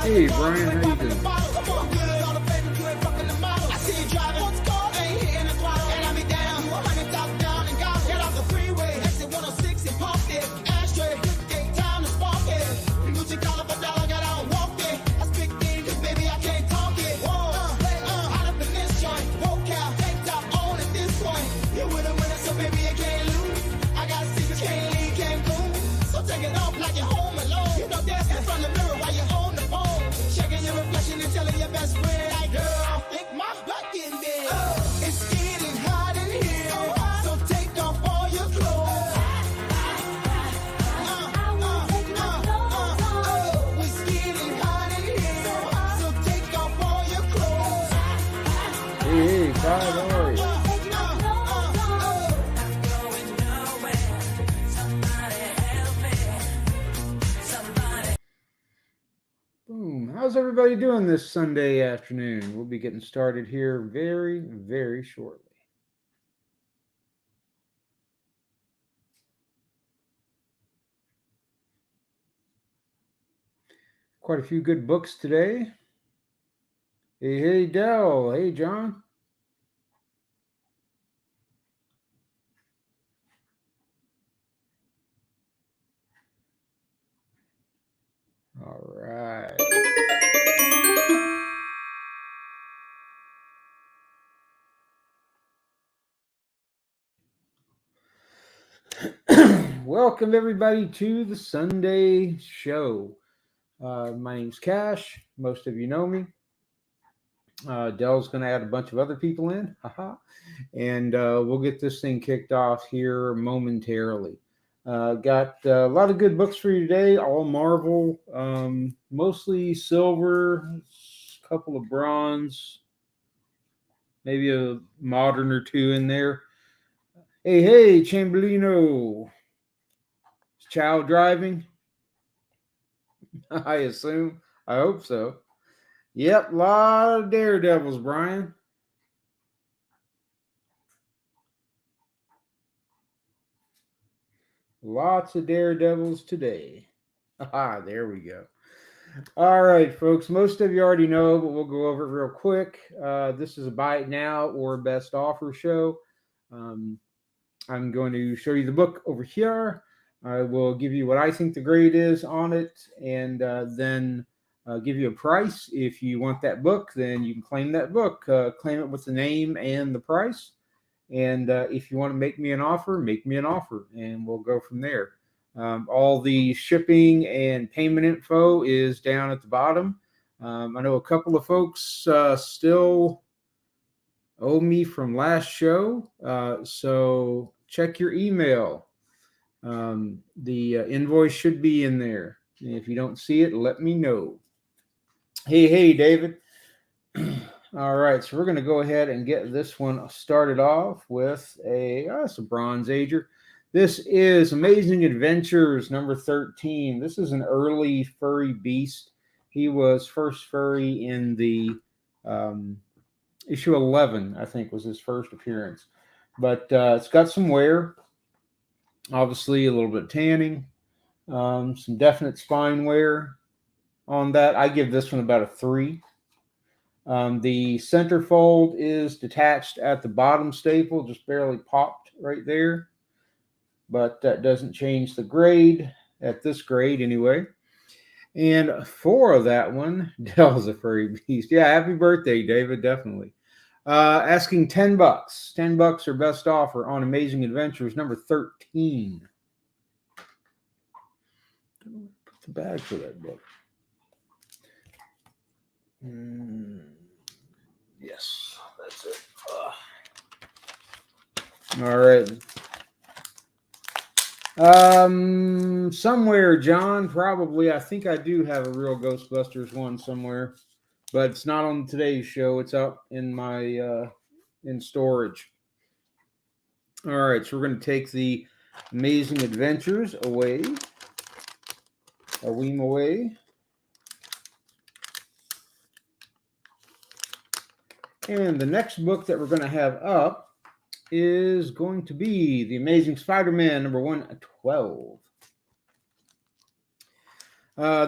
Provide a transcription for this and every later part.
Hey, Brian, how you doing? Hey, Todd, how are you? Boom. How's everybody doing this Sunday afternoon? We'll be getting started here very, very shortly. Quite a few good books today. Hey, Dell. Hey, John. All right. Welcome, everybody, to the Sunday show. My name's Cash. Most of you know me. Dell's going to add a bunch of other people in. And we'll get this thing kicked off here momentarily. Got a lot of good books for you today, all Marvel, mostly silver, a couple of bronze, maybe a modern or two in there. Hey, Chamberlino. Is Chow driving? I assume. I hope so. Yep, a lot of Daredevils, Brian. Lots of Daredevils today. There we go. All right, folks. Most of you already know, but we'll go over it real quick. This is a buy it now or best offer show. I'm going to show you the book over here. I will give you what I think the grade is on it, and then give you a price. If you want that book, then you can claim that book. Claim it with the name and the price. And if you want to make me an offer, and we'll go from there. All the shipping and payment info is down at the bottom. I know a couple of folks still owe me from last show, so check your email. The invoice should be in there. And if you don't see it, let me know. Hey, David. All right, so we're going to go ahead and get this one started off with it's a Bronze Ager. This is Amazing Adventures number 13. This is an early furry beast. He was first furry in the issue 11, I think, was his first appearance. But it's got some wear. Obviously, a little bit of tanning. Some definite spine wear on that. I give this one about a 3. The center fold is detached at the bottom staple, just barely popped right there. but that doesn't change the grade, at this grade anyway. And for that one, Dell's a furry beast. Yeah, happy birthday, David, definitely. Asking $10. $10 or best offer on Amazing Adventures number 13. Put the bag for that book. Yes, that's it. All right. Somewhere, John, probably. I think I do have a real Ghostbusters one somewhere, but it's not on today's show. It's up in my in storage. All right, so we're going to take the Amazing Adventures away. A weem away. And the next book that we're going to have up is going to be The Amazing Spider-Man number 112.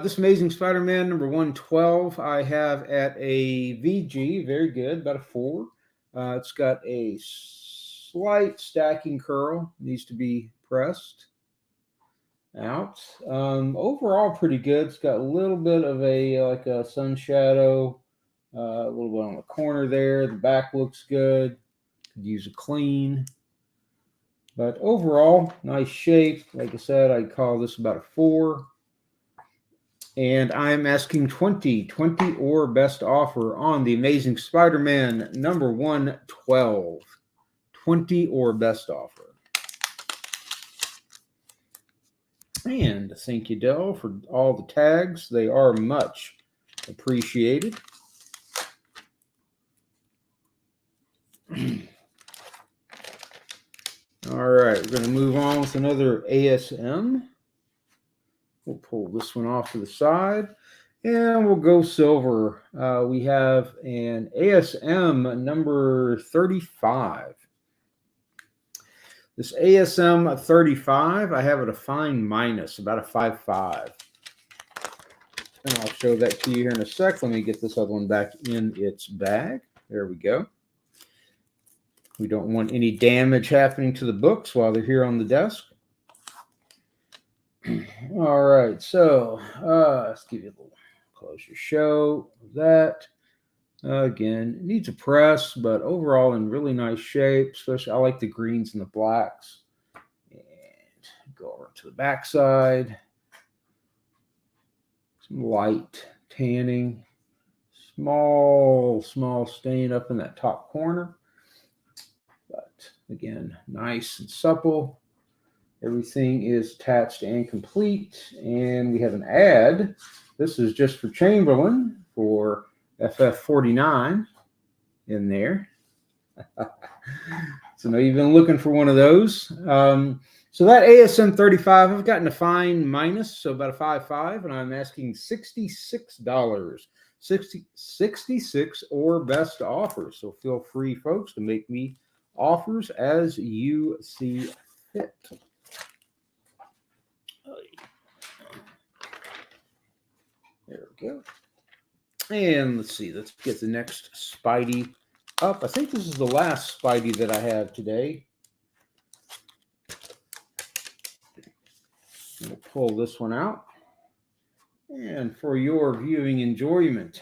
This Amazing Spider-Man number 112 I have at a VG, very good, about a 4. It's got a slight stacking curl, needs to be pressed out. Overall pretty good. It's got a little bit of a like a sun shadow, a little bit on the corner there. The back looks good. Could use a clean. But overall, nice shape. Like I said, I'd call this about a 4. And I'm asking 20 or best offer on The Amazing Spider-Man number 112. 20 or best offer. And thank you, Dell, for all the tags. They are much appreciated. All right, we're going to move on with another ASM. We'll pull this one off to the side, and we'll go silver. We have an ASM number 35. This ASM 35, I have it a fine minus, about a 5.5. And I'll show that to you here in a sec. Let me get this other one back in its bag. There we go. We don't want any damage happening to the books while they're here on the desk. All right, so let's give you a little closer show of that. Again, it needs a press, but overall in really nice shape. Especially, I like the greens and the blacks. And go over to the back side. Some light tanning. Small stain up in that top corner. But again, nice and supple. Everything is attached and complete. And we have an ad. This is just for Chamberlain for FF49 in there. So now you've been looking for one of those. So that ASM 35, I've gotten a fine minus, so about a 5.5, and I'm asking $66. 66 or best offer. So feel free, folks, to make me offers as you see fit. There we go. And let's see, let's get the next Spidey up. I think this is the last Spidey that I have today. We'll pull this one out. And for your viewing enjoyment,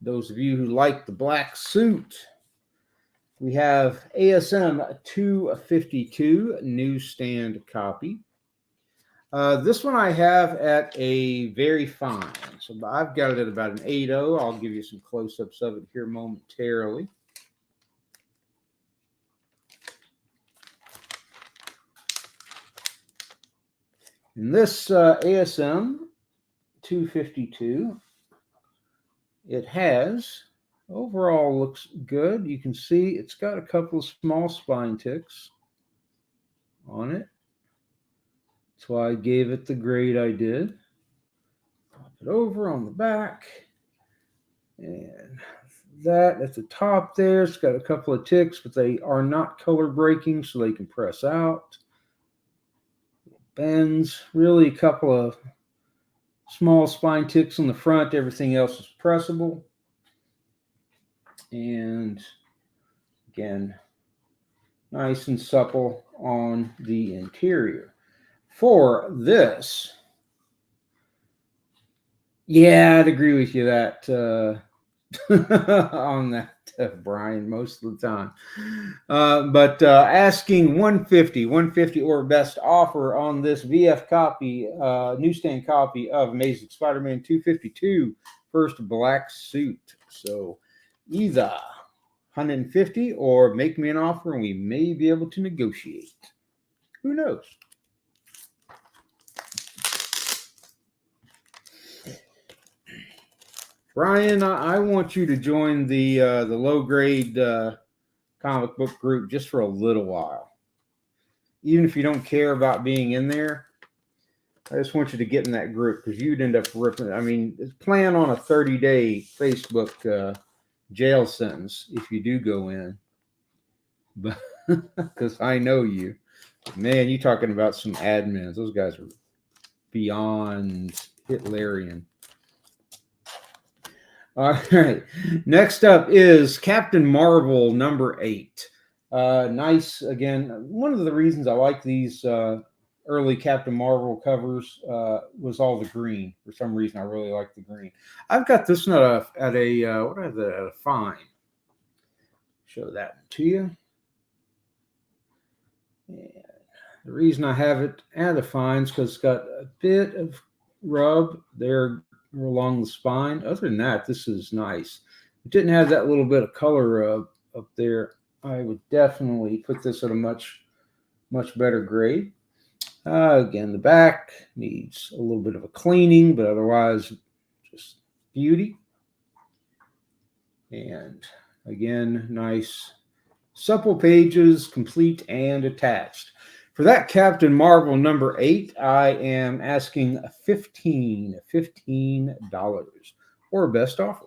those of you who like the black suit, we have ASM 252 newsstand copy. This one I have at a very fine. So I've got it at about an 8.0. I'll give you some close-ups of it here momentarily. In this ASM 252, it has, overall looks good. You can see it's got a couple of small spine ticks on it. That's why I gave it the grade I did. Pop it over on the back. And that at the top there, it's got a couple of ticks, but they are not color breaking, so they can press out. Bends, really a couple of small spine ticks on the front. Everything else is pressable. And again, Nice and supple on the interior. For this, yeah, I'd agree with you that on that, Brian, most of the time. But asking 150 or best offer on this VF copy, newsstand copy of Amazing Spider-Man 252, First Black Suit. So either 150 or make me an offer and we may be able to negotiate. Who knows? Brian, I want you to join the low grade comic book group just for a little while. Even if you don't care about being in there, I just want you to get in that group because you'd end up ripping. I mean, plan on a 30-day Facebook jail sentence if you do go in. But because I know you, man, you talking about some admins. Those guys are beyond Hitlerian. All right. Next up is Captain Marvel number 8. Nice. Again, one of the reasons I like these early Captain Marvel covers was all the green. For some reason, I really like the green. I've got this one at a fine. Show that to you. And the reason I have it at a fine is because it's got a bit of rub there along the spine. Other than that, this is nice. It didn't have that little bit of color up there. I would definitely put this at a much better grade. Again, the back needs a little bit of a cleaning, but otherwise just beauty. And again, nice supple pages, complete and attached. For that Captain Marvel number 8, I am asking $15 or best offer.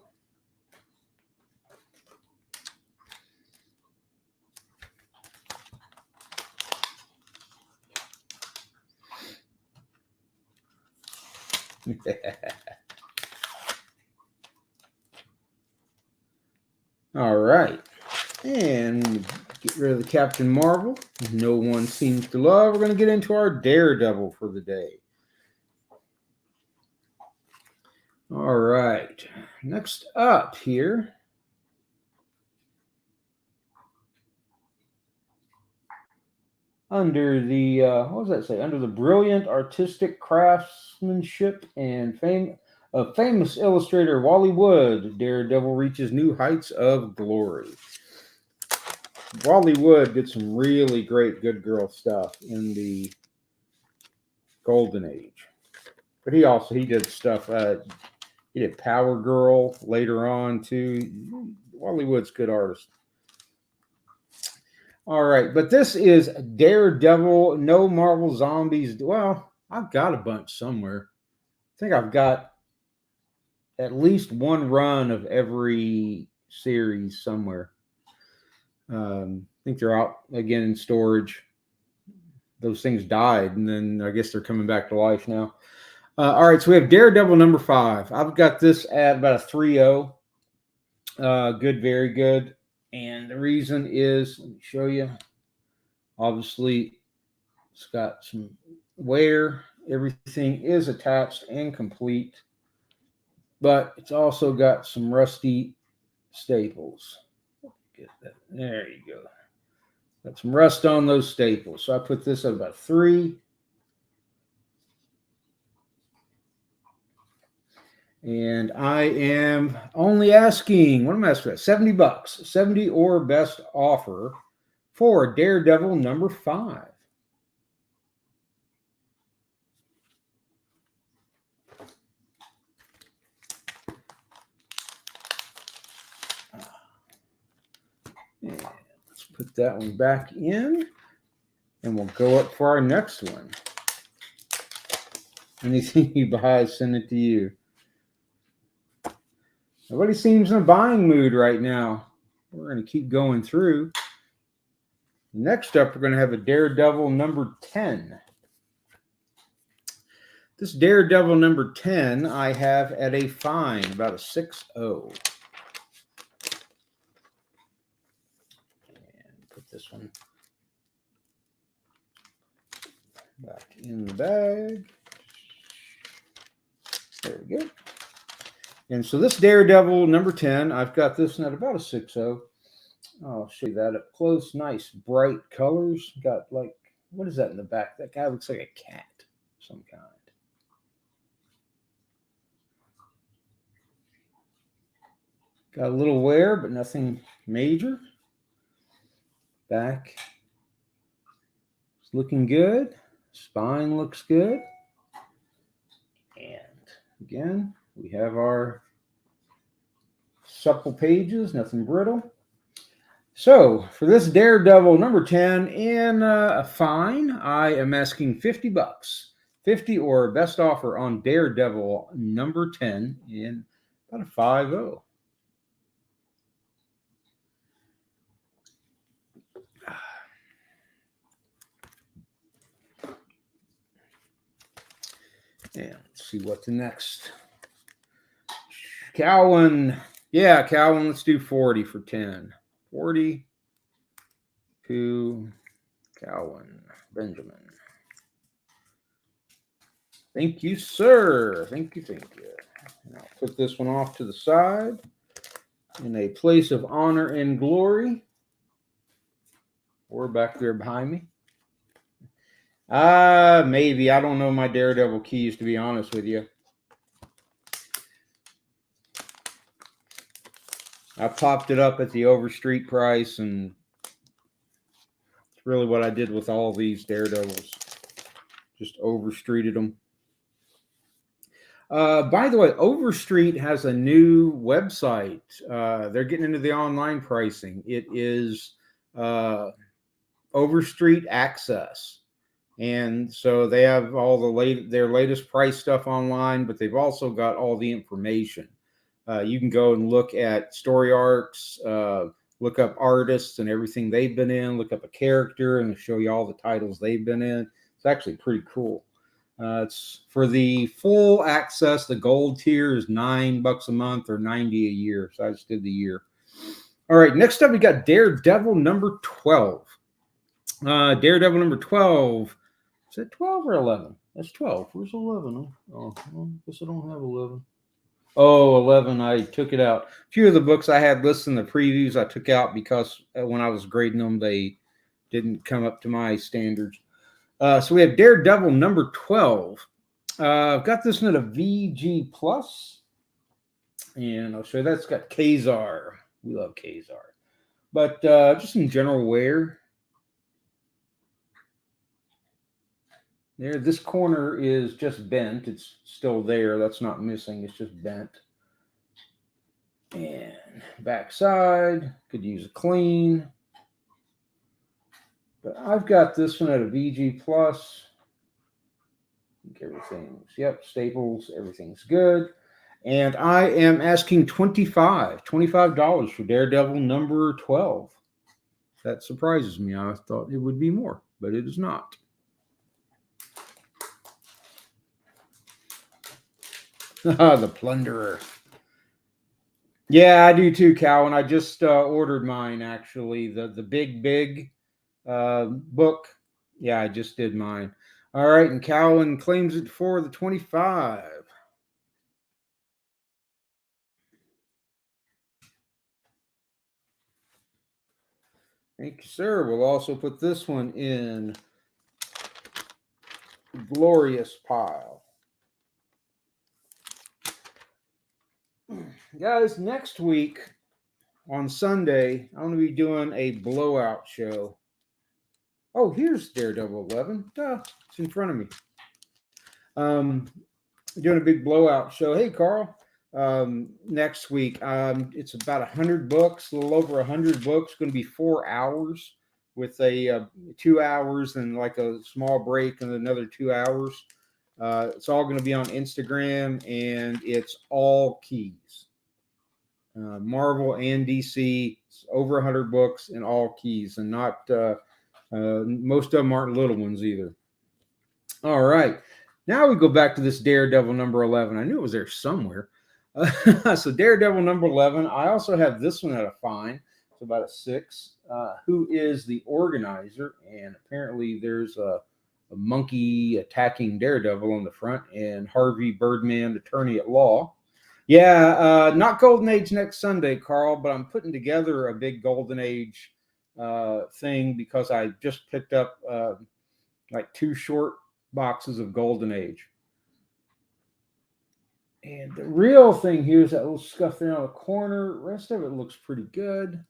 All right. And get rid of the Captain Marvel. No one seems to love. We're going to get into our Daredevil for the day. All right. Next up here. Under the, what does that say? Under the brilliant artistic craftsmanship and fame of famous illustrator Wally Wood, Daredevil reaches new heights of glory. Wally Wood did some really great good girl stuff in the Golden Age. But he did stuff, he did Power Girl later on too. Wally Wood's a good artist. All right, but this is Daredevil, no Marvel Zombies. Well, I've got a bunch somewhere. I think I've got at least one run of every series somewhere. I think they're out again in storage. Those things died, and then I guess they're coming back to life now. All right, so we have Daredevil number 5. I've got this at about a 3.0. Good, very good. And the reason is, let me show you. Obviously, it's got some wear. Everything is attached and complete. But it's also got some rusty staples. Get that. There you go. Got some rust on those staples. So I put this at about 3. And I am only asking, what am I asking for? $70. 70 or best offer for Daredevil number 5. And let's put that one back in. And we'll go up for our next one. Anything you buy, send it to you. Nobody seems in a buying mood right now. We're going to keep going through. Next up, we're going to have a Daredevil number 10. This Daredevil number 10, I have at a fine, about a 6.0. And put this one Back in the bag. There we go. And so this Daredevil number 10, I've got this one at about a 6.0. I'll show you that up close. Nice bright colors. Got like, what is that in the back? That guy looks like a cat of some kind. Got a little wear, but nothing major. Back. It's looking good. Spine looks good. And again, we have our supple pages, nothing brittle. So for this Daredevil number 10 in a fine, I am asking $50. 50 or best offer on Daredevil number 10 in about a 5.0. And let's see what the next. Cowan. Yeah, Cowan, let's do 40 for 10. 40 to Cowan Benjamin. Thank you, sir. Thank you. And I'll put this one off to the side in a place of honor and glory. Or back there behind me. Maybe. I don't know my Daredevil keys, to be honest with you. I popped it up at the Overstreet price, and it's really what I did with all these Daredevils. Just Overstreeted them. By the way, Overstreet has a new website. They're getting into the online pricing. It is Overstreet Access. And so they have all their latest price stuff online, but they've also got all the information. You can go and look at story arcs, look up artists and everything they've been in, look up a character, and show you all the titles they've been in. It's actually pretty cool. It's for the full access. The gold tier is $9 a month or $90 a year. So I just did the year. All right. Next up, we got Daredevil number 12. Daredevil number 12. Is that 12 or 11? That's 12. Where's 11? Oh, well, I guess I don't have 11. Oh, 11. I took it out. A few of the books I had listed in the previews I took out because when I was grading them, they didn't come up to my standards. So we have Daredevil number 12. I've got this one at a VG Plus. And I'll show you that's got Kazar. We love Kazar. But just some general wear. There, this corner is just bent. It's still there. That's not missing. It's just bent. And backside, could use a clean. But I've got this one at a VG Plus. I think everything's, staples, everything's good. And I am asking $25 for Daredevil number 12. That surprises me. I thought it would be more, but it is not. The Plunderer. Yeah, I do too, Cowan. I just ordered mine, actually. The big book. Yeah, I just did mine. All right, and Cowan claims it for the 25. Thank you, sir. We'll also put this one in glorious pile. Guys, next week on Sunday, I'm going to be doing a blowout show. Oh, here's Daredevil 11. Duh, it's in front of me. Doing a big blowout show. Hey, Carl. Next week, it's about 100 books, a little over 100 books. Going to be 4 hours with a 2 hours and like a small break and another 2 hours. It's all going to be on Instagram, and it's all keys. Marvel and DC, it's over 100 books and all keys, and not most of them aren't little ones either. All right. Now we go back to this Daredevil number 11. I knew it was there somewhere. So Daredevil number 11. I also have this one at a fine. It's about a 6. Who is the organizer? And apparently there's a a monkey attacking Daredevil on the front, and Harvey Birdman, attorney at law. Yeah, not Golden Age next Sunday, Carl, but I'm putting together a big Golden Age thing because I just picked up like 2 short boxes of Golden Age. And the real thing here is that little scuff there on the corner. The rest of it looks pretty good.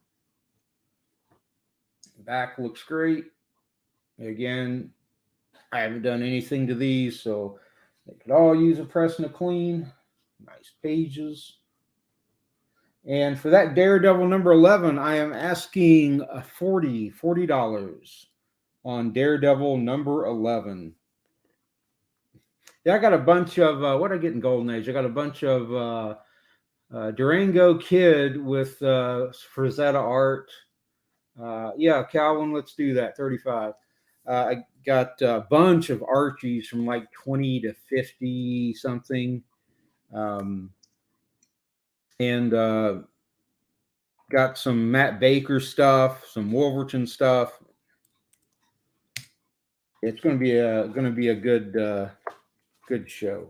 The back looks great. Again, I haven't done anything to these, so they could all use a press and a clean. Nice pages. And for that Daredevil number 11, I am asking $40 on Daredevil number 11. Yeah, I got a bunch of, what I get in Golden Age? I got a bunch of Durango Kid with Frazetta art. Yeah, Calvin, let's do that, 35. I got a bunch of Archies from like 20 to 50 something. And got some Matt Baker stuff, some Wolverton stuff. It's going to be a good show.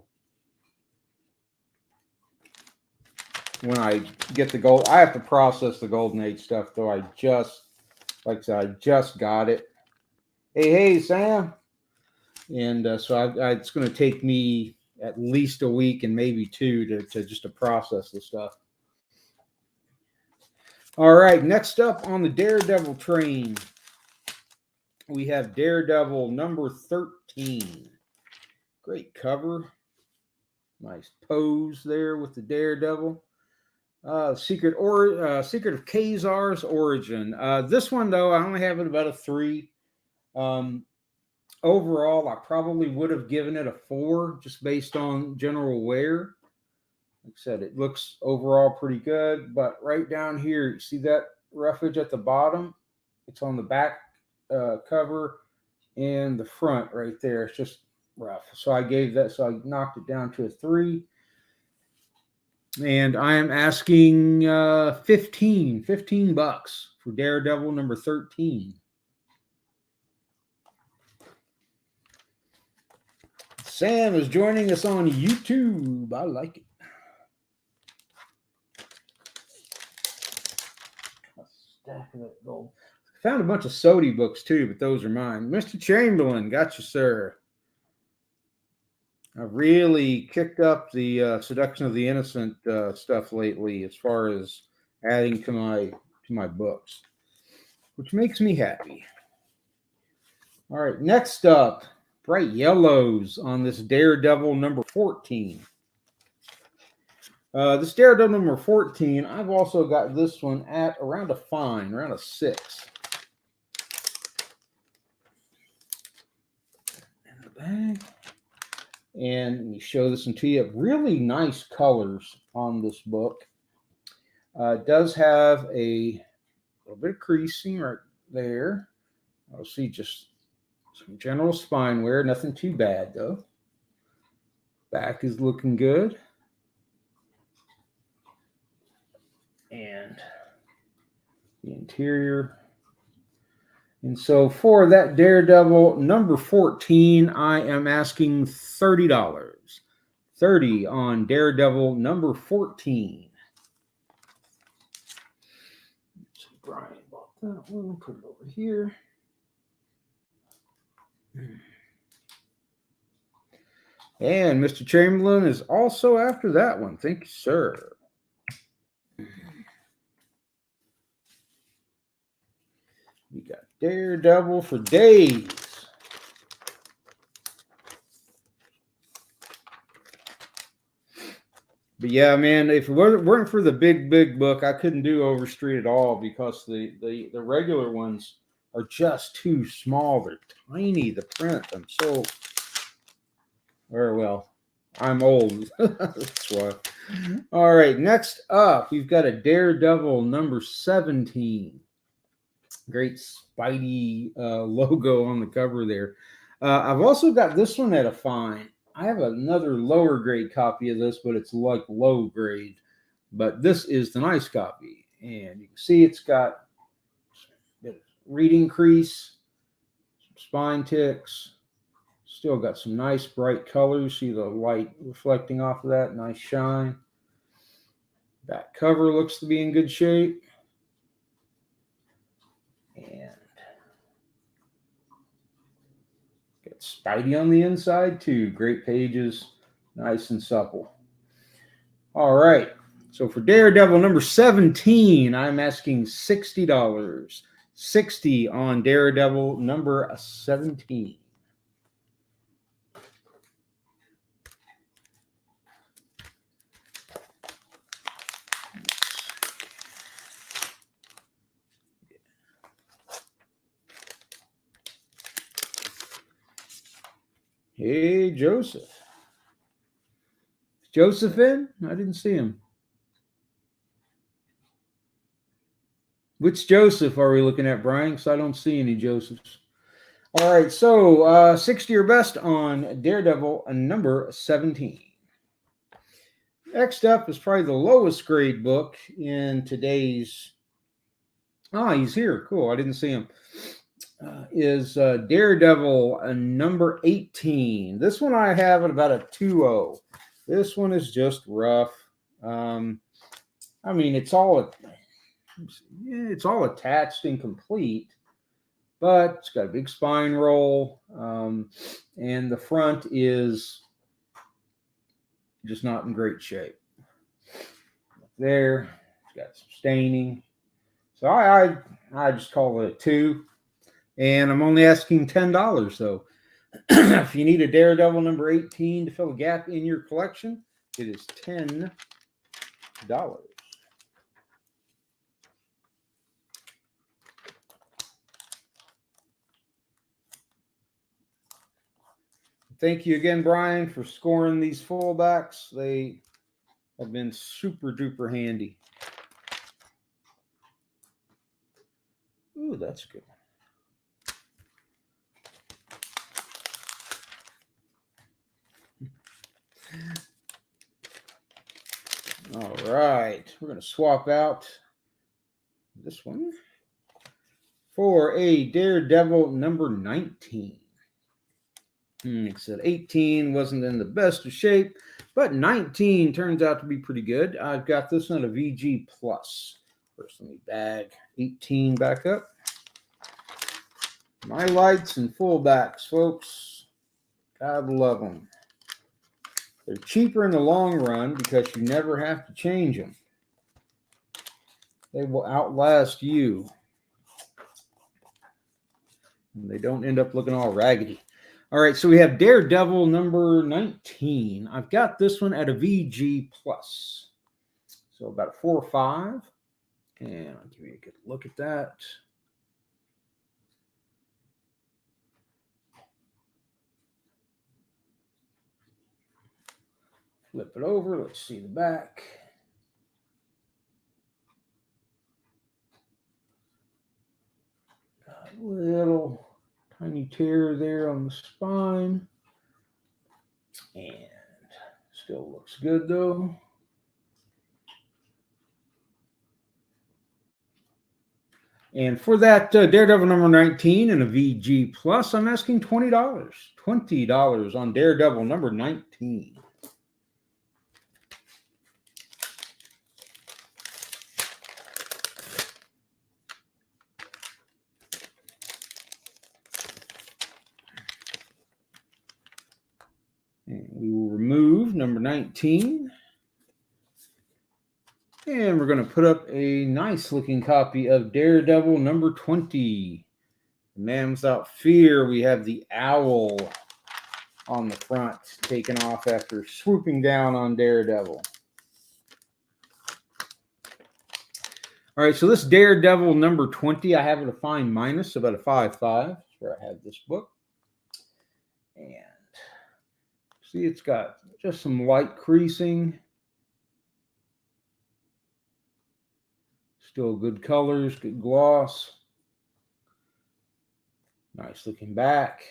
When I get the gold, I have to process the Golden Age stuff though. I just got it. Hey, Sam. And so it's going to take me at least a week and maybe 2 to process the stuff. All right, next up on the Daredevil train, we have Daredevil number 13. Great cover. Nice pose there with the Daredevil. Secret of Kazar's origin. This one, though, I only have it about a 3. Overall, I probably would have given it a 4 just based on general wear. Like I said, it looks overall pretty good, but right down here, you see that roughage at the bottom? It's on the back cover and the front right there. It's just rough. So I knocked it down to a 3. And I am asking $15 for Daredevil number 13. Sam is joining us on YouTube. I like it. Stack of that gold. Found a bunch of Sodi books too, but those are mine. Mr. Chamberlain, got you, sir. I really kicked up the Seduction of the Innocent stuff lately, as far as adding to my books, which makes me happy. All right, next up, bright yellows on this Daredevil number 14. This Daredevil number 14, I've also got this one at around a 6. In the bag. And let me show this one to you. Really nice colors on this book. It does have a little bit of creasing right there. I'll see just some general spine wear. Nothing too bad, though. Back is looking good. And the interior. And so for that Daredevil number 14, I am asking $30. 30 on Daredevil number 14. So Brian bought that one. Put it over here. And Mr. Chamberlain is also after that one. Thank you, sir. We got Daredevil for days. But yeah, man, if it weren't for the big book, I couldn't do Overstreet at all because the regular ones are just too small. They're tiny, the print. I'm old. That's why. All right, next up, we've got a Daredevil number 17. Great Spidey logo on the cover there. I've also got this one at a fine. I have another lower grade copy of this, but it's like low grade. But this is the nice copy. And you can see it's got a reading crease, some spine ticks, Still got some nice bright colors. See the light reflecting off of that. Nice shine. Back cover looks to be in good shape. And got Spidey on the inside too. Great pages. Nice and supple. All right. So for Daredevil number 17, I'm asking $60. 60 on Daredevil number 17. Hey, Joseph. Is Joseph in? I didn't see him. Which Joseph are we looking at, Brian? Because I don't see any Josephs. All right, so 60 or best on Daredevil number 17. Next up is probably the lowest grade book in today's. He's here. Cool. I didn't see him. Is Daredevil number 18. This one I have at about a 2.0. This one is just rough. I mean, it's all attached and complete, but it's got a big spine roll, and the front is just not in great shape. There, it's got some staining. So I just call it a 2. And I'm only asking $10 though. If you need a Daredevil number 18 to fill a gap in your collection, it is $10. Thank you again, Brian, for scoring these fullbacks. They have been super duper handy. Ooh, that's good. All right, we're going to swap out this one for a Daredevil number 19. Like I said, 18 wasn't in the best of shape, but 19 turns out to be pretty good. I've got this one at a VG+. First, let me bag 18 back up. My lights and fullbacks, folks. God love them. They're cheaper in the long run because you never have to change them. They will outlast you. And they don't end up looking all raggedy. All right, so we have Daredevil number 19. I've got this one at a VG+. So about a 4 or 5. And I'll give you a good look at that. Flip it over. Let's see the back. Got a little tiny tear there on the spine. And still looks good though. And for that Daredevil number 19 and a VG+, I'm asking $20. $20 on Daredevil number 19. And we will remove number 19. And we're going to put up a nice looking copy of Daredevil number 20. The Man Without Fear. We have the owl on the front taken off after swooping down on Daredevil. All right, so this Daredevil number 20, I have it a fine minus, about a 5.5. That's where I have this book. And see, it's got just some light creasing. Still good colors, good gloss. Nice looking back.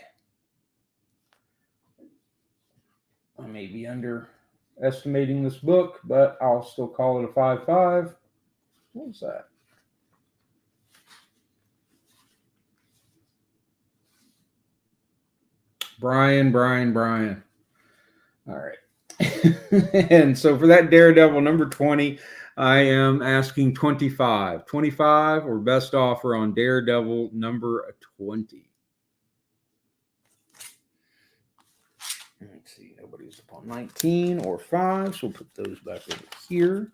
I may be underestimating this book, but I'll still call it a 5.5. What's that? Brian. All right. And so for that Daredevil number 20, I am asking 25. 25 or best offer on Daredevil number 20. Let's see, nobody's up on 19 or 5, so we'll put those back over here.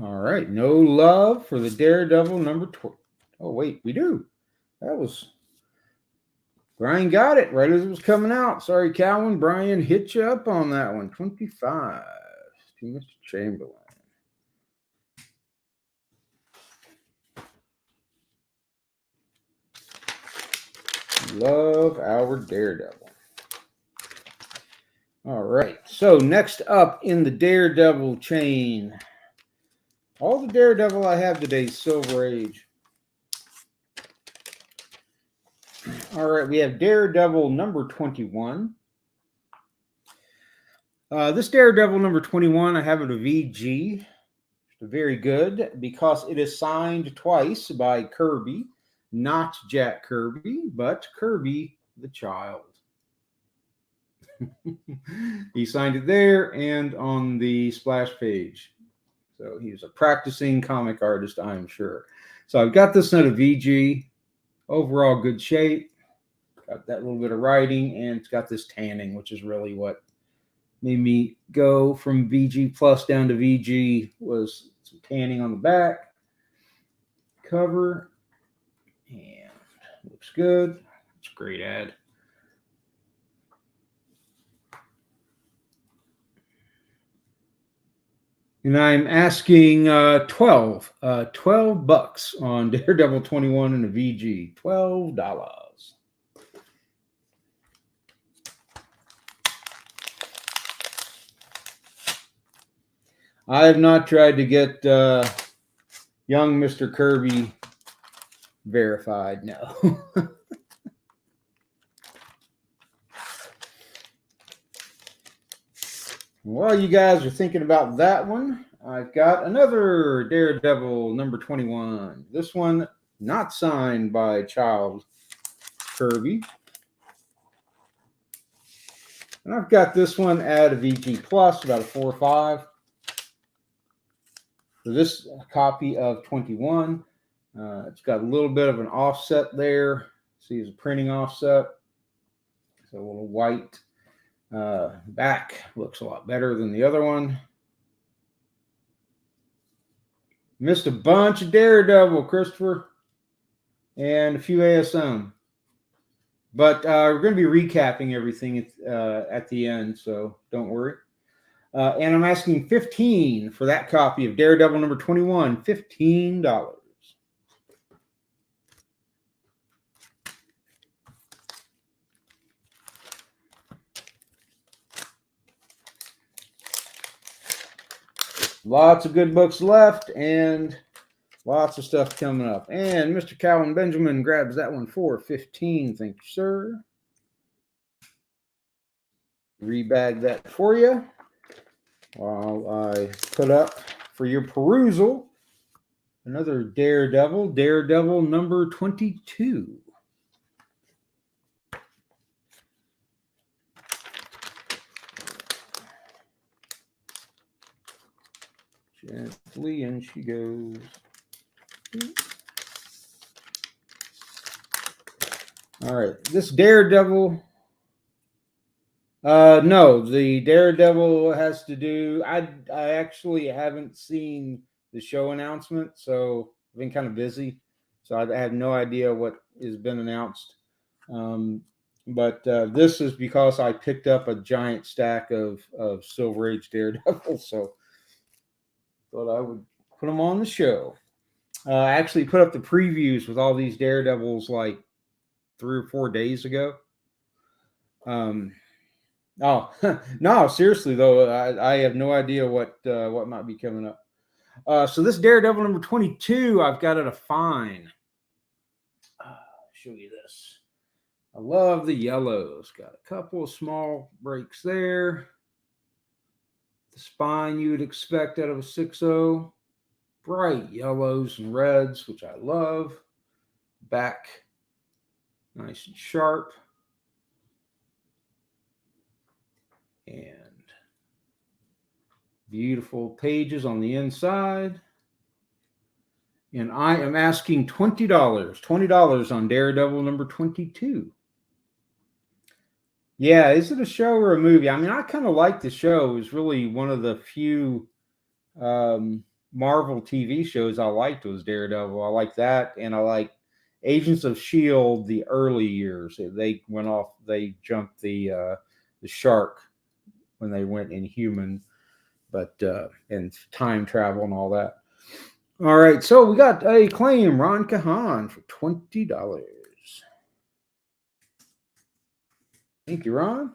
All right, no love for the Daredevil number 20. Oh, wait, we do. That was... Brian got it right as it was coming out. Sorry, Calvin. Brian hit you up on that one. 25 to Mr. Chamberlain. Love our Daredevil. All right. So next up in the Daredevil chain, all the Daredevil I have today is Silver Age. All right. We have Daredevil number 21. This Daredevil number 21, I have it a VG. Very good because it is signed twice by Kirby. Not Jack Kirby, but Kirby the child. He signed it there and on the splash page. So he's a practicing comic artist, I'm sure. So I've got this in a VG. Overall good shape. Got that little bit of writing, and it's got this tanning, which is really what made me go from VG Plus down to VG, was some tanning on the back cover. And looks good. It's a great ad. And I'm asking $12 on Daredevil 21 and a VG. $12. I have not tried to get young Mr. Kirby verified, no. While you guys are thinking about that one, I've got another Daredevil number 21. This one not signed by child Kirby. And I've got this one at a VG Plus, about a 4 or 5. For this copy of 21, it's got a little bit of an offset there. See, it's a printing offset. So a little white back looks a lot better than the other one. Missed a bunch of Daredevil, Christopher, and a few ASM. But we're going to be recapping everything at the end, so don't worry. And I'm asking $15 for that copy of Daredevil number 21. $15. Lots of good books left and lots of stuff coming up. And Mr. Calvin Benjamin grabs that one for $15. Thank you, sir. Rebag that for you while I put up for your perusal another Daredevil number 22. Gently, and she goes. All right, this Daredevil. No, the Daredevil has to do. I actually haven't seen the show announcement, so I've been kind of busy, so I have no idea what has been announced. But this is because I picked up a giant stack of Silver Age Daredevil, so thought I would put them on the show. I actually put up the previews with all these Daredevils like 3 or 4 days ago. Oh, no, seriously though, I have no idea what might be coming up. So this Daredevil number 22, I've got at a fine. Show you this. I love the yellows. Got a couple of small breaks there. The spine you would expect out of a 6.0. bright yellows and reds, which I love. Back, nice and sharp. And beautiful pages on the inside. And I am asking $20. $20 on Daredevil number 22. Yeah, is it a show or a movie? I mean, I kind of like the show. It was really one of the few Marvel TV shows I liked was Daredevil. I like that, and I like Agents of S.H.I.E.L.D. the early years. They went off, they jumped the shark when they went Inhuman, but and time travel and all that. All right, so we got a claim, Ron Kahan, for $20. Thank you, Ron.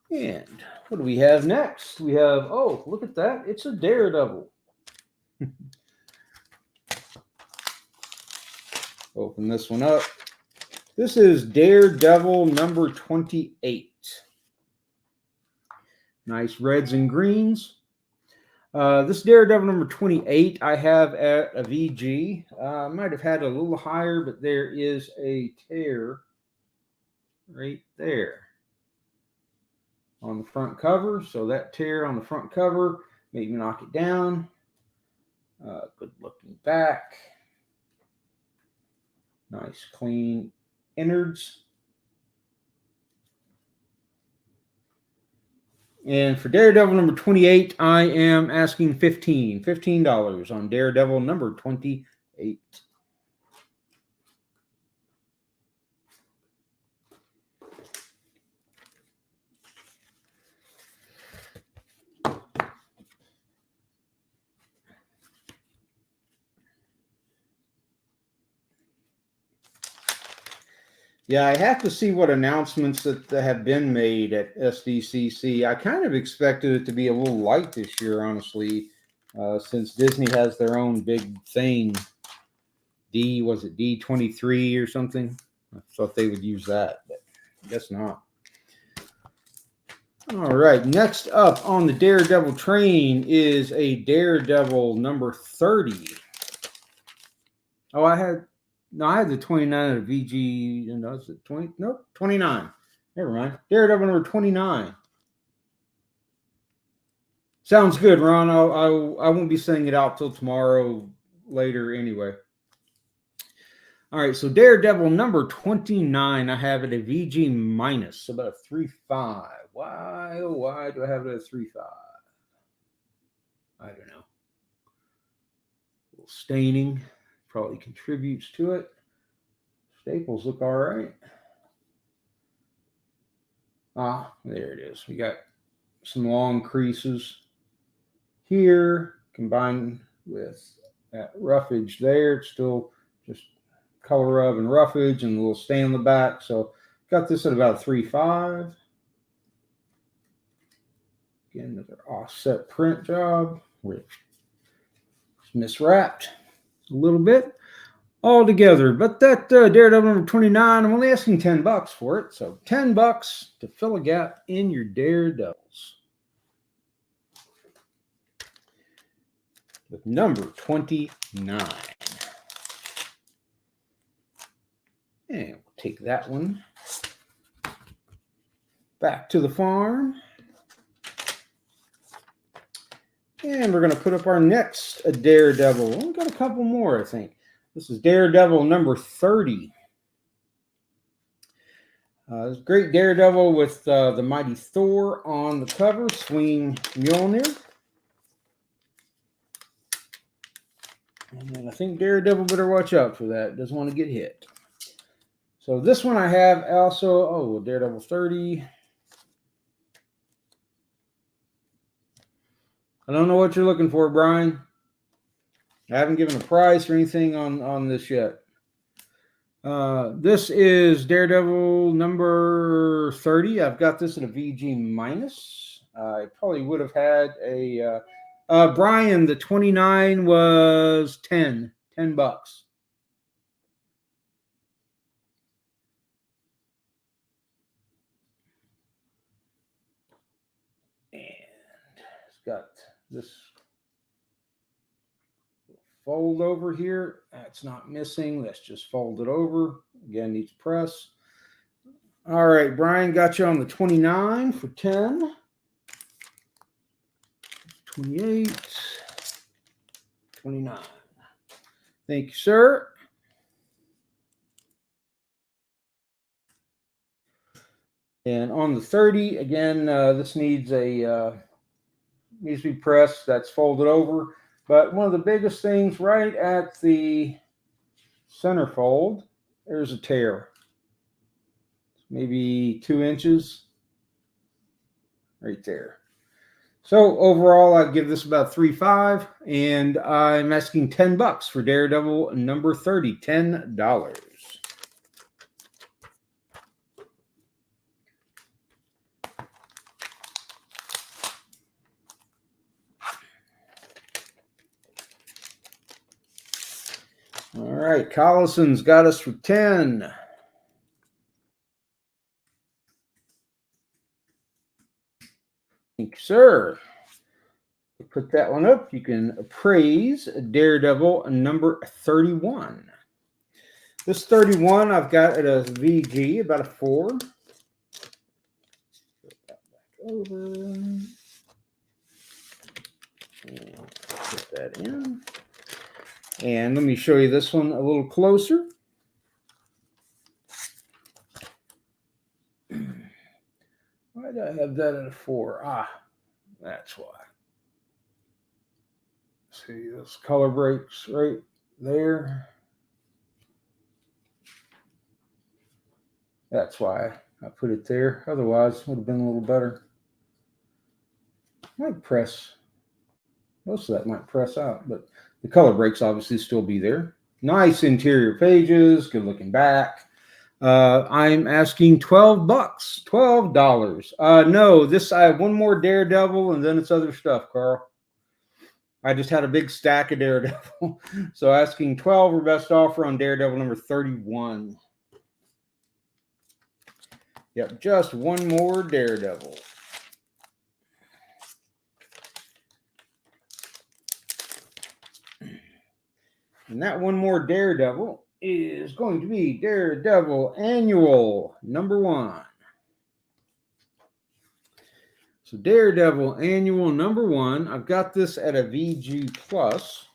And what do we have next? We have, oh, look at that. It's a Daredevil. Open this one up. This is Daredevil number 28. Nice reds and greens. This Daredevil number 28 I have at a VG. I might have had a little higher, but there is a tear right there on the front cover. So that tear on the front cover made me knock it down. Good looking back. Nice clean innards. And for Daredevil number 28, I am asking $15 on Daredevil number 28. Yeah, I have to see what announcements that have been made at SDCC. I kind of expected it to be a little light this year, honestly, since Disney has their own big thing. Was it D23 or something? I thought they would use that, but I guess not. All right, next up on the Daredevil train is a Daredevil number 30. Oh, I had the 29 of VG. No, is it 20? Nope, 29. Never mind. Daredevil number 29. Sounds good, Ron. I won't be sending it out till tomorrow later anyway. All right, so Daredevil number 29, I have it a VG minus, about a 3.5. Why, oh, why do I have it at a 3.5? I don't know. A little staining probably contributes to it. Staples look all right. Ah, there it is. We got some long creases here combined with that roughage there. It's still just color rub and roughage and a little stain on the back. So got this at about 3.5. Again, another offset print job, which is miswrapped a little bit all together. But that Daredevil number 29, I'm only asking $10 for it. So $10 to fill a gap in your Daredevils. With number 29. And we'll take that one back to the farm. And we're going to put up our next Daredevil. We've got a couple more, I think. This is Daredevil number 30. This great Daredevil with the mighty Thor on the cover, swinging Mjolnir. And I think Daredevil better watch out for that. Doesn't want to get hit. So this one I have also, Daredevil 30. I don't know what you're looking for, Brian. I haven't given a price or anything on this yet. This is Daredevil number 30. I've got this at a VG minus. I probably would have had a Brian, the 29 was $10. got this fold over here. That's not missing. That's just folded over. Again, needs press. All right, Brian, got you on the 29 for 10. 28. 29. Thank you, sir. And on the 30, again, this needs to be pressed. That's folded over. But one of the biggest things, right at the center fold, there's a tear. Maybe 2 inches right there. So overall, I'd give this about 3.5, and I'm asking $10 for Daredevil number 30. $10. All right, Collison's got us for 10. Thank you, sir. Put that one up. You can appraise Daredevil number 31. This 31, I've got at a VG, about a 4. Put that back over. And put that in. And let me show you this one a little closer. Why did I have that at a 4? Ah, that's why. See those color breaks right there. That's why I put it there. Otherwise, it would have been a little better. Might press. Most of that might press out, but the color breaks obviously still be there. Nice interior pages. Good looking back. I'm asking $12. $12. No, I have one more Daredevil, and then it's other stuff, Carl. I just had a big stack of Daredevil. So asking 12 or best offer on Daredevil number 31. Yep, just one more Daredevil. And that one more Daredevil is going to be Daredevil Annual number 1. So Daredevil Annual number 1. I've got this at a VG plus.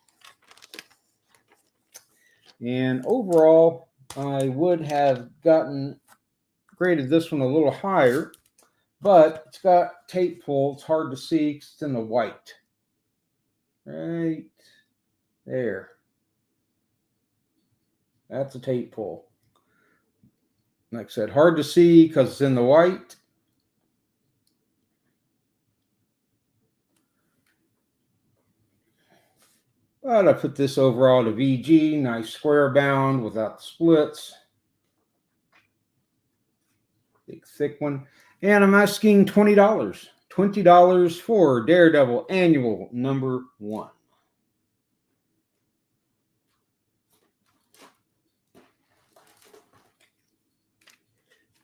And overall, I would have graded this one a little higher, but it's got tape pull. It's hard to see because it's in the white. Right there. That's a tape pull. Like I said, hard to see because it's in the white. But I put this overall to VG. Nice square bound without the splits. Big thick one. And I'm asking $20. $20 for Daredevil Annual number 1.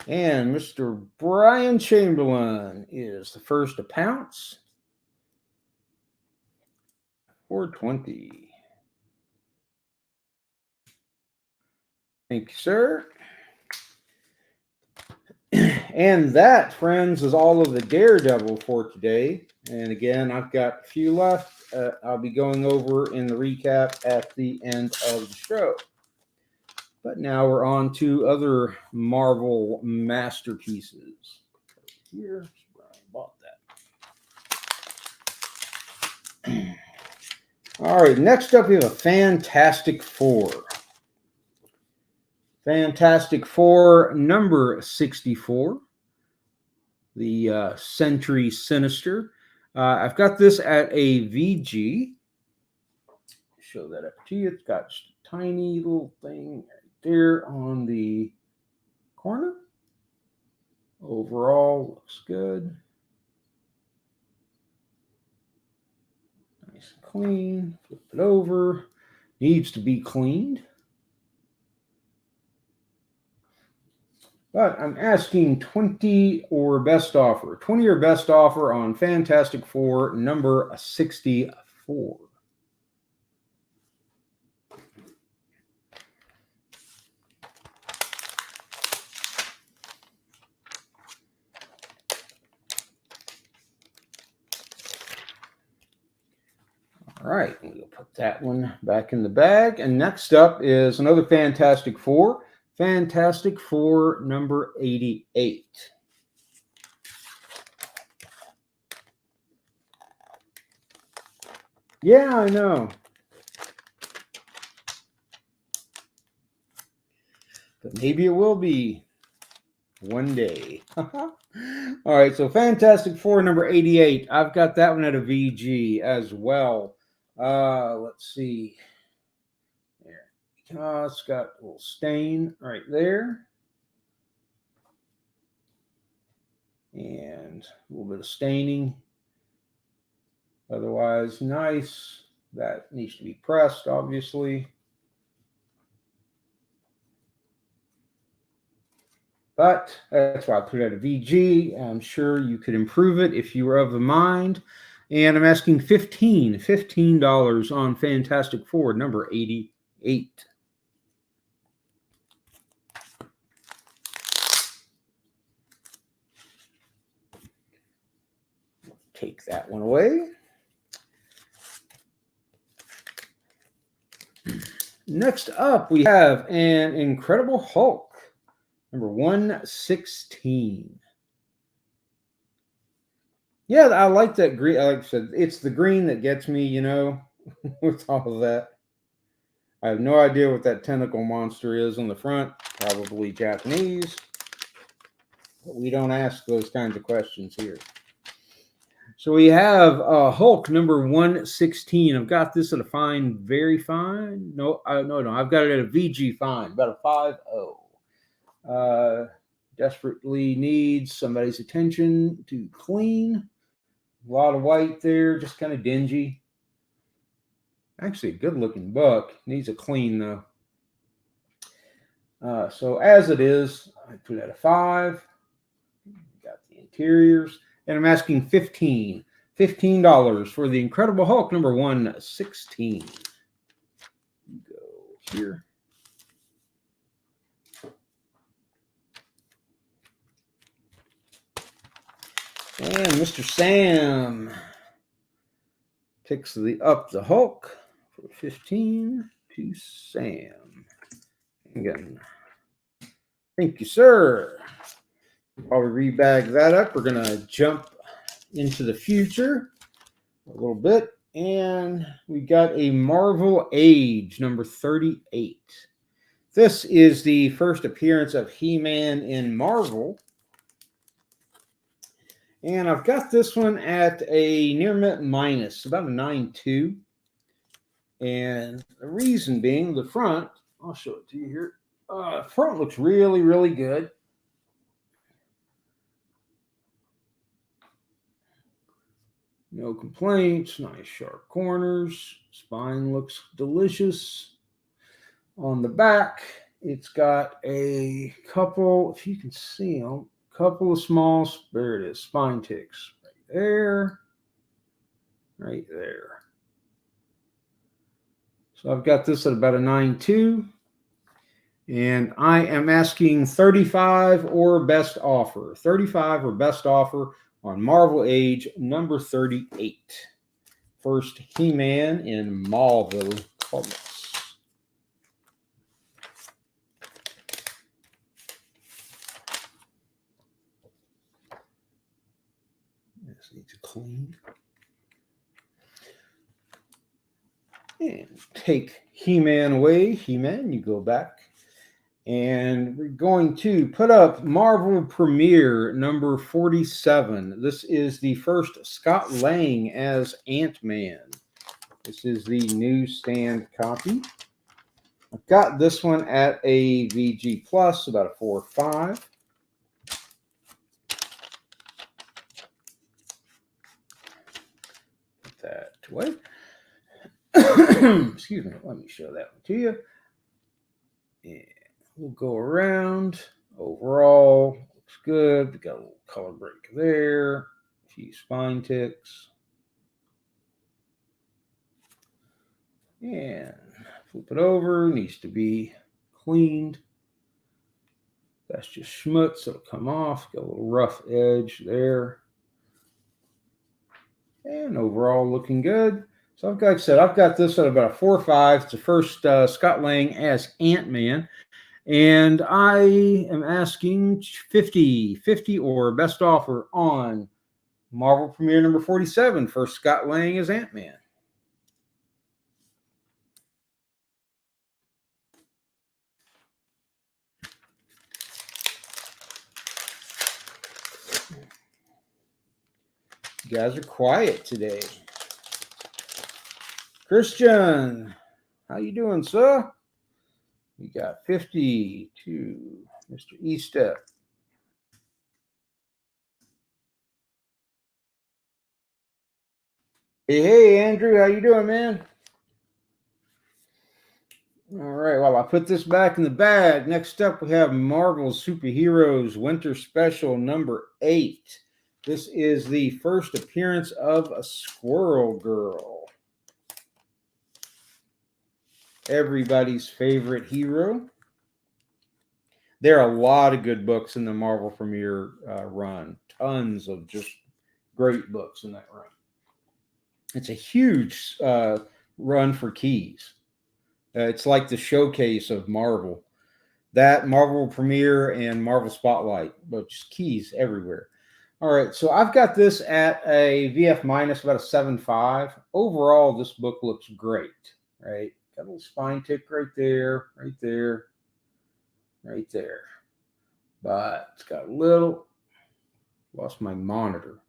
And Mr. Brian Chamberlain is the first to pounce. $4.20. Thank you, sir. And that, friends, is all of the Daredevil for today. And again, I've got a few left. I'll be going over in the recap at the end of the show. But now we're on to other Marvel masterpieces. Here, Brian bought that. All right, next up we have a Fantastic Four. Fantastic Four number 64. The Sentry Sinister. I've got this at a VG. Show that up to you. It's got just a tiny little thing right there on the corner. Overall, looks good. Nice and clean. Flip it over. Needs to be cleaned. But I'm asking 20 or best offer. 20 or best offer on Fantastic Four number 64. All right, we'll put that one back in the bag. And next up is another Fantastic Four. Fantastic Four number 88. Yeah, I know. But maybe it will be one day. All right, so Fantastic Four number 88. I've got that one at a VG as well. Let's see. There. It's got a little stain right there. And a little bit of staining. Otherwise, nice. That needs to be pressed, obviously. But that's why I put it at a VG. I'm sure you could improve it if you were of a mind. And I'm asking $15 on Fantastic Four number 88. Take that one away. Next up, we have an Incredible Hulk, number 116. Yeah, I like that green. Like I said, it's the green that gets me, you know, with all of that. I have no idea what that tentacle monster is on the front. Probably Japanese. But we don't ask those kinds of questions here. So we have Hulk number 116. I've got this at a fine, very fine. No. I've got it at a VG fine, about a 5.0. Desperately needs somebody's attention to clean. A lot of white there, just kind of dingy. Actually, a good-looking book. Needs a clean, though. So as it is, I put it at a 5. Got the interiors. And I'm asking $15 for the Incredible Hulk number 116. Go here. And Mr. Sam picks up the Hulk for 15 to Sam. Again. Thank you, sir. While we rebag that up, we're going to jump into the future a little bit. And we got a Marvel Age, number 38. This is the first appearance of He-Man in Marvel. And I've got this one at a near mint minus, about a 9.2. And the reason being, the front, I'll show it to you here. Front looks really, really good. No complaints, nice sharp corners. Spine looks delicious. On the back, it's got a couple, if you can see them, couple of small, there it is, spine ticks. Right there. Right there. So I've got this at about a 9.2. And I am asking 35 or best offer. 35 or best offer on Marvel Age number 38. First He-Man in Marvel Comics. This needs a clean. And take He-Man away. He-Man, you go back. And we're going to put up Marvel Premiere number 47. This is the first Scott Lang as Ant-Man. This is the newsstand copy. I've got this one at a VG Plus, about a 4.5. Put that away. Excuse me. Let me show that one to you. Yeah. We'll go around Overall, looks good. We got a little color break there. A few spine ticks. And flip it over. Needs to be cleaned. That's just schmutz. It'll come off. Got a little rough edge there. And overall looking good. So like I said, I've got this at about a 4 or 5. It's the first Scott Lang as Ant-Man. And I am asking 50 or best offer on Marvel Premiere number 47 for Scott Lang as Ant-Man. You guys are quiet today. Christian, how you doing, sir? We got 50 to Mr. Estep. Hey, Andrew, how you doing, man? All right, well, I put this back in the bag. Next up, we have Marvel's Superheroes Winter Special number 8. This is the first appearance of a Squirrel Girl. Everybody's favorite hero. There are a lot of good books in the Marvel Premiere run. Tons of just great books in that run. It's a huge run for Keys. It's like the showcase of Marvel. That Marvel Premiere and Marvel Spotlight, but just Keys everywhere. All right, so I've got this at a VF minus, about a 7.5. Overall, this book looks great, right? Got a little spine tick right there, right there, right there. But it's got a little, lost my monitor.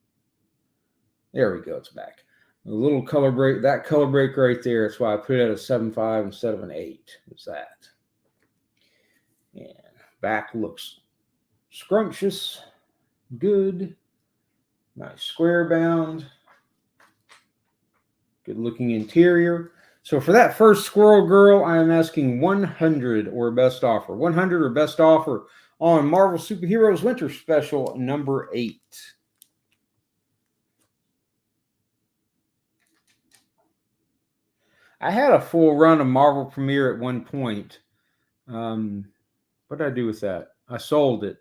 There we go, it's back. A little color break, that color break right there. That's why I put it at a 7.5 instead of an 8. What's that? And back looks scrumptious, good, nice square bound, good looking interior. So for that first Squirrel Girl, I am asking 100 or best offer. 100 or best offer on Marvel Superheroes Winter Special number 8. I had a full run of Marvel Premiere at one point. What did I do with that? I sold it.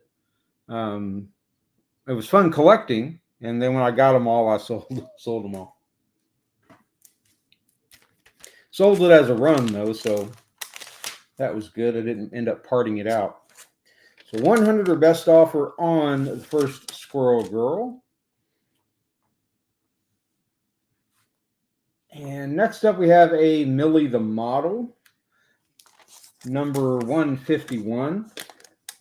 It was fun collecting, and then when I got them all, I sold them all. Sold it as a run, though, so that was good. I didn't end up parting it out. So 100 or best offer on the first Squirrel Girl. And next up, we have a Millie the Model, number 151.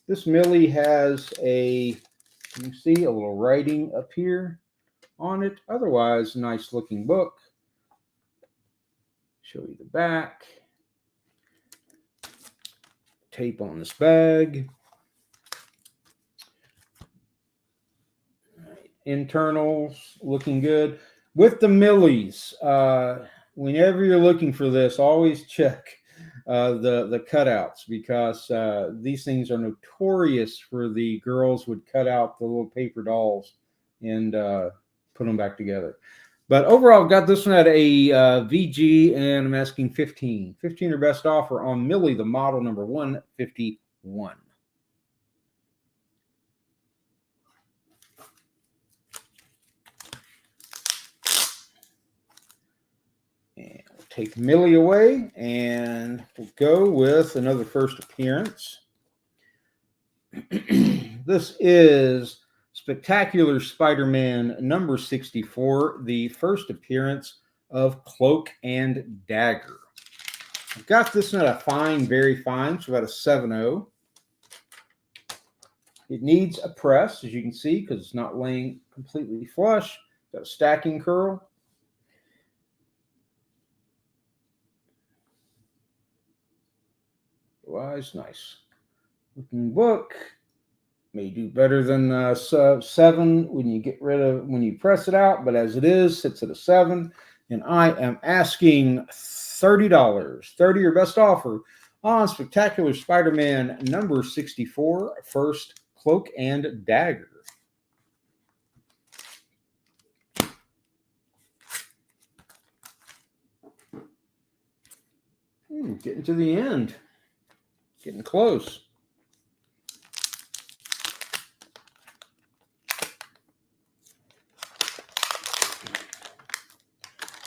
This Millie has you see a little writing up here on it. Otherwise, nice looking book. Show you the back. Tape on this bag. Right. Internals looking good. With the Millies, whenever you're looking for this, always check the cutouts, because these things are notorious for the girls would cut out the little paper dolls and put them back together. But overall, I've got this one at a VG, and I'm asking 15. 15 or best offer on Millie the Model number 151. And we'll take Millie away, and we'll go with another first appearance. This is Spectacular Spider-Man number 64, the first appearance of Cloak and Dagger. I've got this one at a fine, very fine, so about a 7.0. It needs a press, as you can see, because it's not laying completely flush. Got a stacking curl. Otherwise, nice looking book. May do better than 7 when you press it out, but as it is, sits at a 7. And I am asking $30. 30 or best offer On Spectacular Spider-Man number 64, First Cloak and Dagger. Getting to the end. Getting close.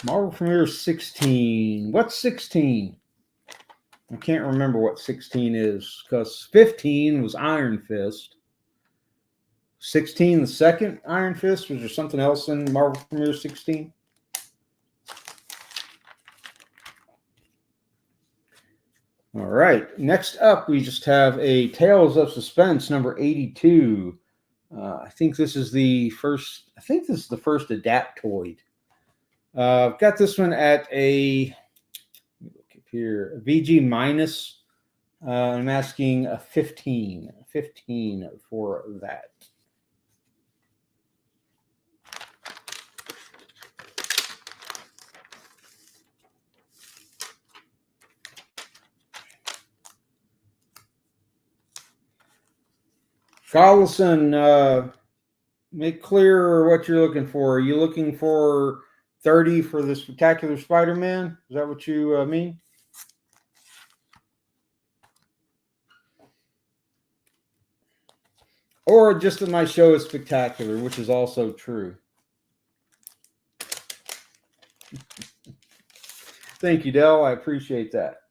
Marvel Premiere 16. What's 16? I can't remember what 16 is because 15 was Iron Fist. 16, the second Iron Fist. Was there something else in Marvel Premiere 16? All right. Next up, we just have a Tales of Suspense number 82. I think this is the first. I think this is the first Adaptoid. I've got this one at a, let me look up here, VG minus. I'm asking a 15 for that. Collison, make clear what you're looking for. Are you looking for 30 for the Spectacular Spider-Man? Is that what you mean? Or just that my show is spectacular, which is also true. Thank you, Dell. I appreciate that.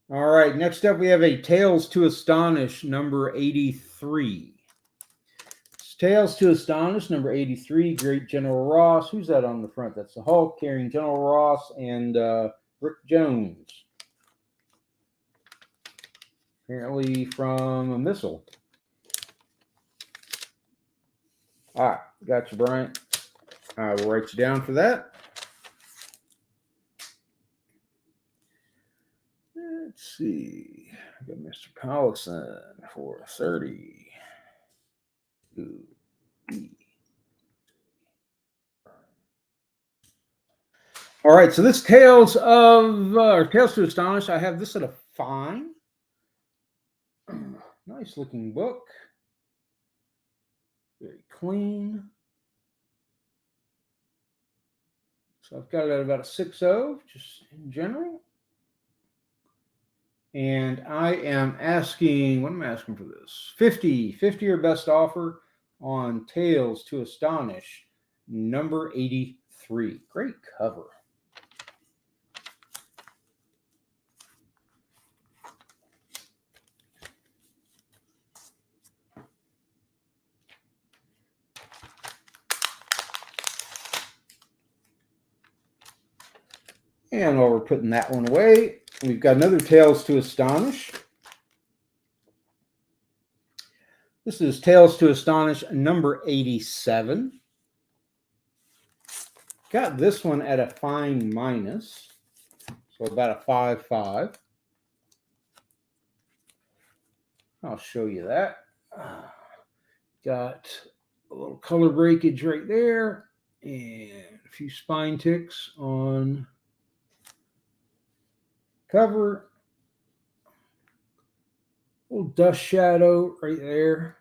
All right. Next up, we have a Tales to Astonish number 83. Tales to Astonish number 83. Great General Ross. Who's that on the front? That's the Hulk carrying General Ross and Rick Jones. Apparently from a missile. All right. Got you, Bryant. I will write you down for that. Let's see. I got Mr. Collison for 30. All right, so this Tales to Astonish, I have this at a fine. Nice looking book. Very clean. So I've got it at about a 6.0, just in general. And I am asking, what am I asking for this? 50 or best offer on Tales to Astonish, number 83. Great cover. And while we're putting that one away, we've got another Tales to Astonish. This is Tales to Astonish number 87. Got this one at a fine minus, so about a 5.5. I'll show you that. Got a little color breakage right there and a few spine ticks on cover. Little dust shadow right there.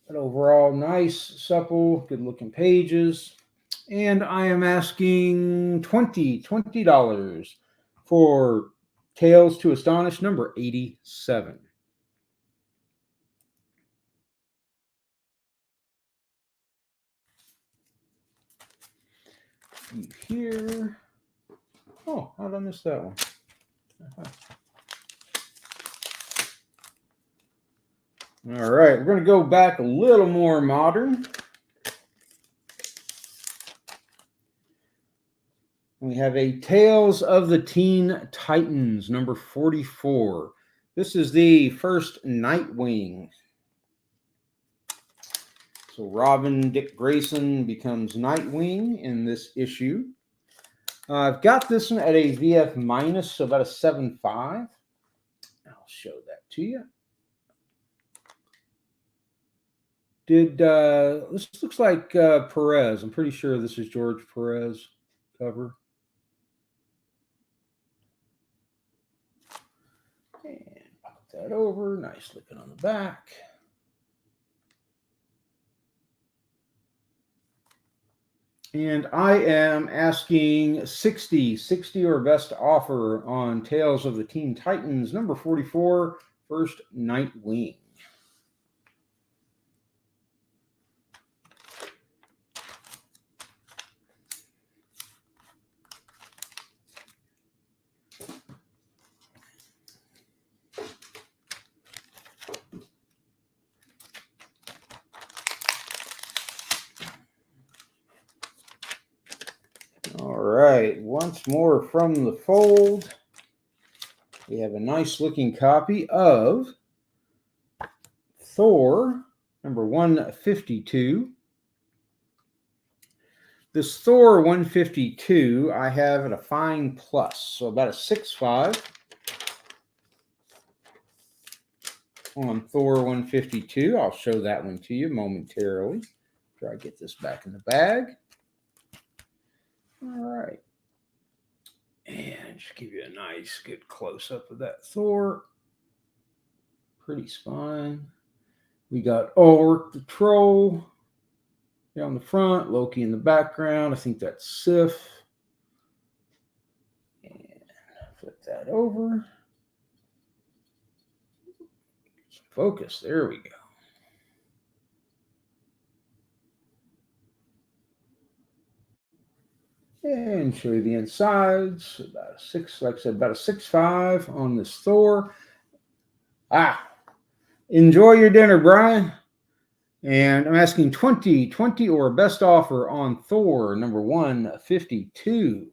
But overall, nice, supple, good looking pages. And I am asking $20 for Tales to Astonish number 87. Here. Oh, how did I miss that one? All right, we're going to go back a little more modern. We have a Tales of the Teen Titans, number 44. This is the First Nightwing. So Robin Dick Grayson becomes Nightwing in this issue. I've got this one at a VF minus, so about a 7.5. I'll show that to you. This looks like Perez. I'm pretty sure this is George Perez cover. that over. Nice looking on the back. And I am asking 60 or best offer on Tales of the Teen Titans, number 44, First Nightwing. All right, once more from the fold, we have a nice looking copy of Thor, number 152. This Thor 152 I have at a fine plus, so about a 6.5 on Thor 152. I'll show that one to you momentarily after I get this back in the bag. All right. And just give you a nice, good close-up of that Thor. Pretty spine. We got Ulrich the Troll down the front, Loki in the background. I think that's Sif. And flip that over. Some focus. There we go. And show you the insides. About a 6, like I said, about a 6.5 on this Thor. Enjoy your dinner, Brian. And I'm asking 20 or best offer on Thor, number 152.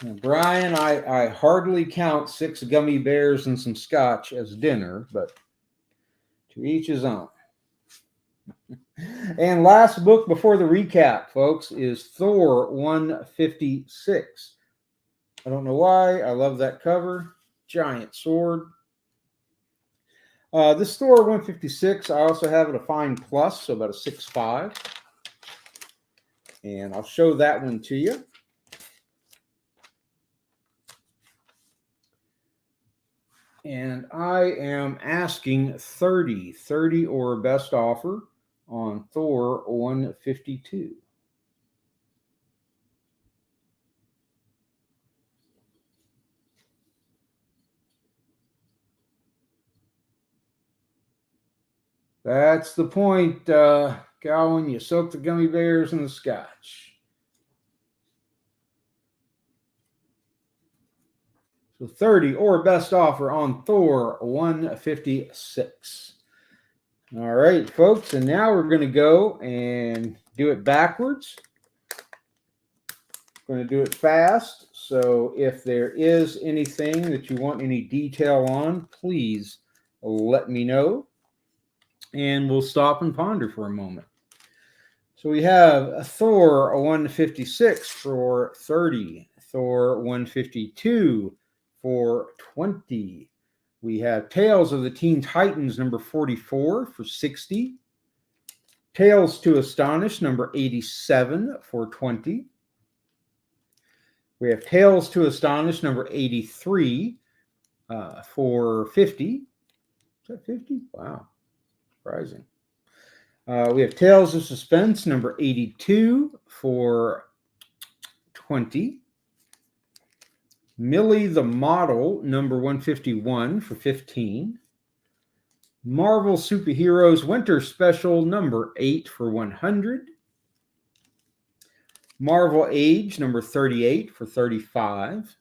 Now, Brian, I hardly count 6 gummy bears and some scotch as dinner, but to each his own. And last book before the recap, folks, is Thor 156. I don't know why. I love that cover. Giant sword. This Thor 156, I also have it a fine plus, so about a 6.5. And I'll show that one to you. And I am asking 30 or best offer on Thor 152. That's the point, Gowan. You soak the gummy bears in the scotch. So 30 or best offer on Thor 156. All right, folks, and now we're going to go and do it backwards. We're going to do it fast. So if there is anything that you want any detail on, please let me know. And we'll stop and ponder for a moment. So we have a Thor 156 for 30, Thor 152 for 20. We have Tales of the Teen Titans number 44 for 60. Tales to Astonish number 87 for 20. We have Tales to Astonish number 83 for 50. Is that 50? Wow. Surprising. We have Tales of Suspense number 82 for 20. Millie the Model number 151 for 15. Marvel Superheroes Winter Special number 8 for 100. Marvel Age number 38 for 35.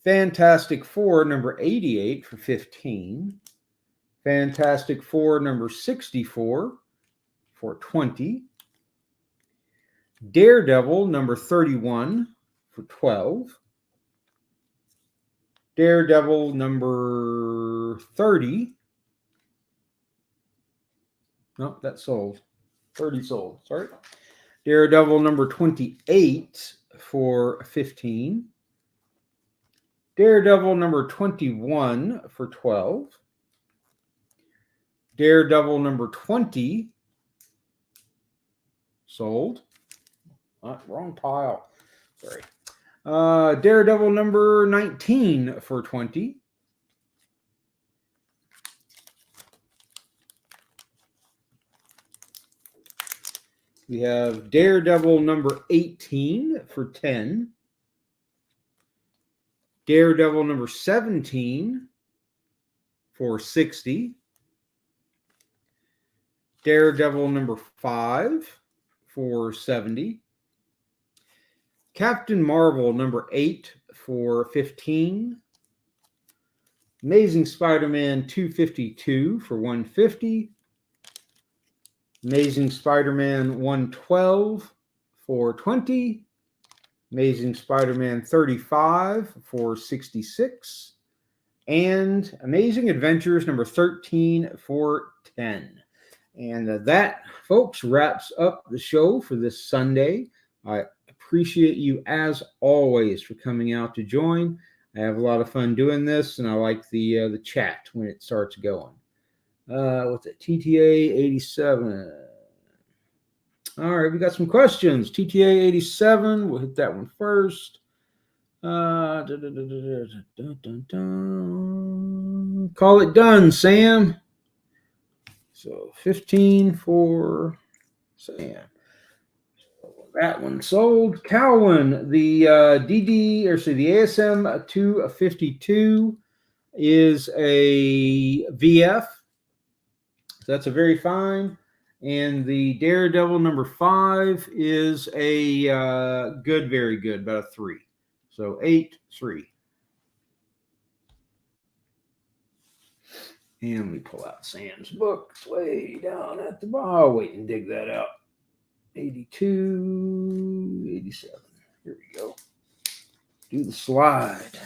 Fantastic Four number 88 for 15. Fantastic Four number 64 for 20. Daredevil number 31 for 12. Daredevil number 30. No, that sold. 30 sold. Sorry. Daredevil number 28 for 15. Daredevil number 21 for 12. Daredevil number 20 sold. Wrong pile. Sorry. Daredevil number 19 for 20. We have Daredevil number 18 for 10. Daredevil number 17 for 60. Daredevil number 5 for 70. Captain Marvel number 8 for 15. Amazing Spider-Man 252 for 150. Amazing Spider-Man 112 for 20. Amazing Spider-Man 35 for 66. And Amazing Adventures number 13 for 10. And that, folks, wraps up the show for this Sunday. I appreciate you, as always, for coming out to join. I have a lot of fun doing this, and I like the chat when it starts going. What's it? TTA 87. All right, we got some questions. TTA 87. We'll hit that one first. Call it done, Sam. So 15 for Sam. That one sold. Cowan, the the ASM 252 is a VF. So that's a very fine. And the Daredevil number 5 is a good, very good, about a 3. So 8-3. And we pull out Sam's book. It's way down at the bottom. I'll wait and dig that out. 82, 87. Here we go. Do the slide.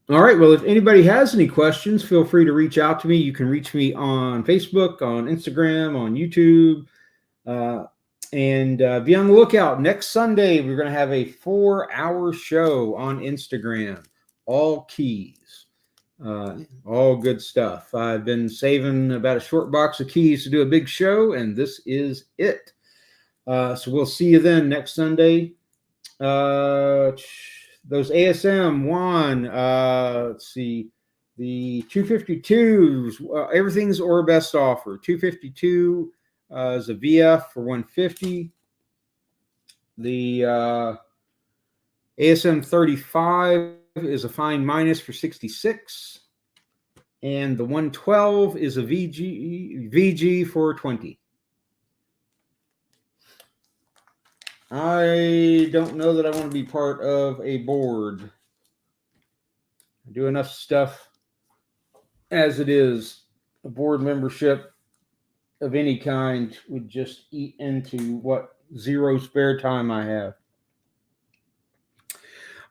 All right. Well, if anybody has any questions, feel free to reach out to me. You can reach me on Facebook, on Instagram, on YouTube. And be on the lookout. Next Sunday, we're going to have a 4-hour show on Instagram. All keys. All good stuff. I've been saving about a short box of keys to do a big show, and this is it. So we'll see you then next Sunday. Those ASM one, let's see, the 252s, everything's or best offer. 252 is a VF for 150. The ASM 35 is a fine minus for 66. And the 112 is a VG for 20. I don't know that I want to be part of a board. I do enough stuff as it is. A board membership of any kind would just eat into what zero spare time I have.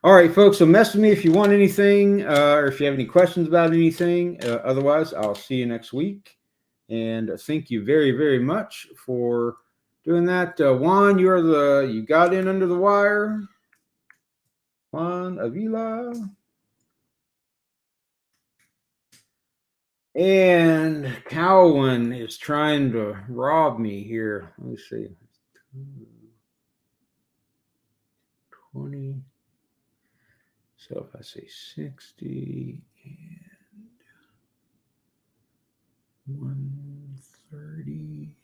All right, folks, so mess with me if you want anything or if you have any questions about anything. Otherwise, I'll see you next week. And thank you very, very much for doing that. Juan, you got in under the wire. Juan Avila. And Cowan is trying to rob me here. Let me see. 20. So if I say 60 and 130.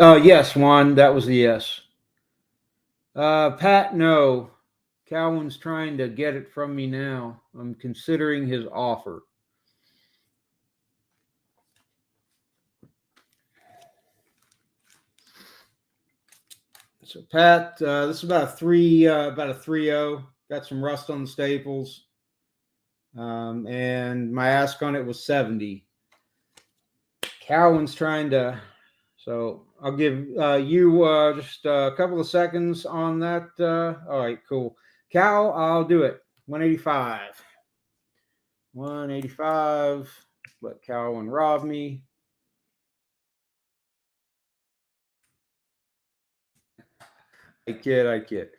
Yes, Juan, that was the yes. Pat, no. Cowan's trying to get it from me now. I'm considering his offer. So Pat, this is about a 3-0. Got some rust on the staples. And my ask on it was 70. Cowan's trying to, so I'll give you just a couple of seconds on that. All right, cool. Cal, I'll do it. 185. 185. Let Cowan rob me. kid.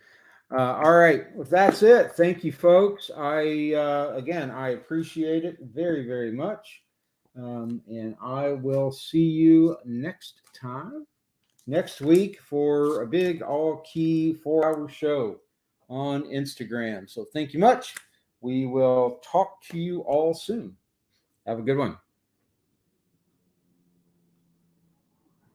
All right, well, that's it. Thank you, folks. Again, I appreciate it very, very much, and I will see you next time, next week for a big all key 4-hour show on Instagram. So thank you much. We will talk to you all soon. Have a good one.